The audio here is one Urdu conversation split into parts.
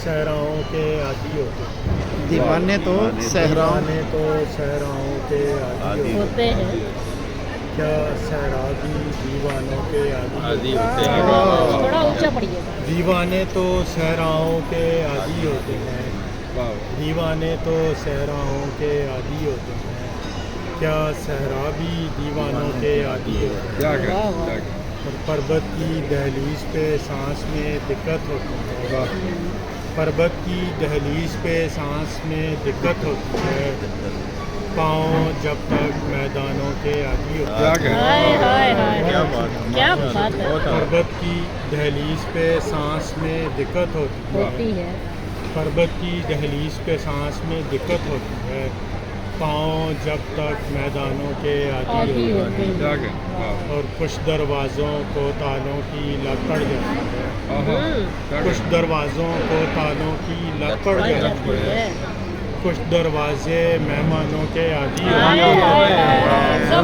صحراؤں کے عادی ہوتے ہیں، دیوانے تو صحراؤں دیوانے تو صحراؤں کے عادی ہوتے ہوتے ہیں۔ کیا صحرا بھی دیوانوں کے عادی عادی ہوتے ہوتے ہیں؟ ہیں۔ تھوڑا اونچا پڑیے گا۔ دیوانے تو صحراؤں کے عادی ہوتے ہیں، دیوانے تو صحراؤں کے عادی ہوتے ہیں، کیا صحرا بھی دیوانوں کے عادی ہوتے ہیں؟ واہ واہ۔ اور پربت کی دہلیز پہ سانس میں دقت ہوتی ہے، پربت کی دہلیز پہ سانس میں دقت ہوتی ہے، پاؤں جب تک میدانوں کے عادی ہوتے ہیں۔ ہائے ہائے ہائے، کیا بات ہے، کیا بات ہے، پربت کی دہلیز پہ سانس میں دقت ہوتی ہوتی ہے، ہے۔ پربت کی دہلیز پہ سانس میں دقت ہوتی ہے، پاؤں جب تک میدانوں کے عادی عادی ہوتے ہوتے ہیں، ہیں۔ اور کچھ دروازوں کو تالوں کی لت پڑ جاتی ہے، کچھ ہوں، دروازوں کو تالوں کی لت پڑ پڑ جاتی جاتی ہے، ہے۔ کچھ دروازے مہمانوں کے عادی ہائے ہوتے ہائے ہیں، ہائے،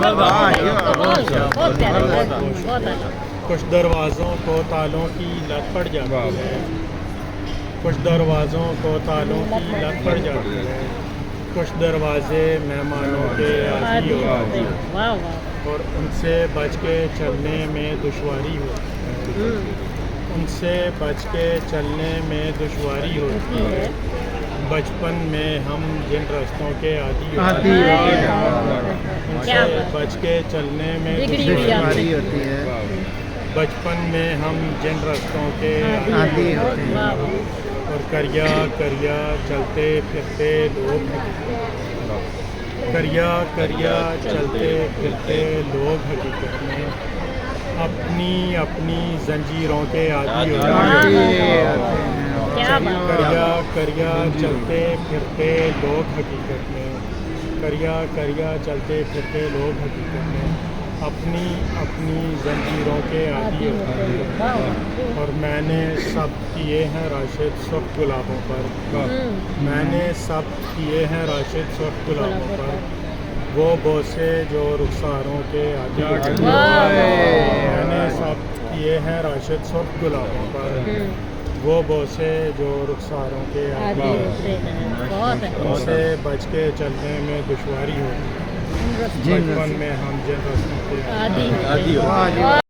بہت پیارا، بہت اچھا۔ کچھ دروازوں کو تالوں کی لت پڑ جاتی ہے، کچھ دروازوں کو تالوں کی لت پڑ جاتی ہے، کچھ دروازے مہمانوں کے عادی عادی ہوتے ہوتے ہیں، ہیں۔ واہ واہ۔ اور ان سے بچ کے چلنے میں دشواری ہوتی ہے، ہوں، ان سے بچ کے چلنے میں دشواری ہوتی ہوتی ہے، ہے۔ بچپن میں ہم جن رستوں کے عادی ہوتے عادی ہیں، ہائے ہوتے ہائے ہیں، ہائے، ان کیا سے بات ہے۔ بچ کے چلنے میں بگڑی ہوئی دشواری دشواری عادتیں۔ ہوتی ہے، بچپن میں ہم جن رستوں کے عادی عادی ہوتے ہوتے ہیں۔ ہیں، واہ واہ۔ اور کریا کریا چلتے پھرتے لوگ کریا کریا چلتے پھرتے لوگ حقیقت میں اپنی اپنی زنجیروں کے عادی ہوتے عادی ہیں، ہوتے ہیں، کیا بات ہے۔ کریا کریا چلتے پھرتے لوگ حقیقت میں کریا کریا چلتے پھرتے لوگ حقیقت میں اپنی اپنی زنجیروں کے عادی عادی ہوتے ہوتے ہیں۔ ہیں، واہ واہ۔ اور میں نے سب کیے ہیں راشد سرخ گلابوں پر، ہوں، میں نے سب کیے ہیں راشد سرخ گلابوں گلابوں پر، پر۔ وہ بوسے جو رخساروں کے عادی ہوتے ہیں، واہ میں نے واہ۔ سب کیے ہیں راشد سرخ گلابوں پر، ہوں، وہ بوسے جو رخساروں کے عادی عادی ہوتے ہیں۔ بہت ان اچھا۔ سے بچ کے چلنے میں دشواری ہوتی ہے، جن بچپن میں ہم جن رستوں کے عادی عادی ہوتے ہوتے ہیں۔ ہیں۔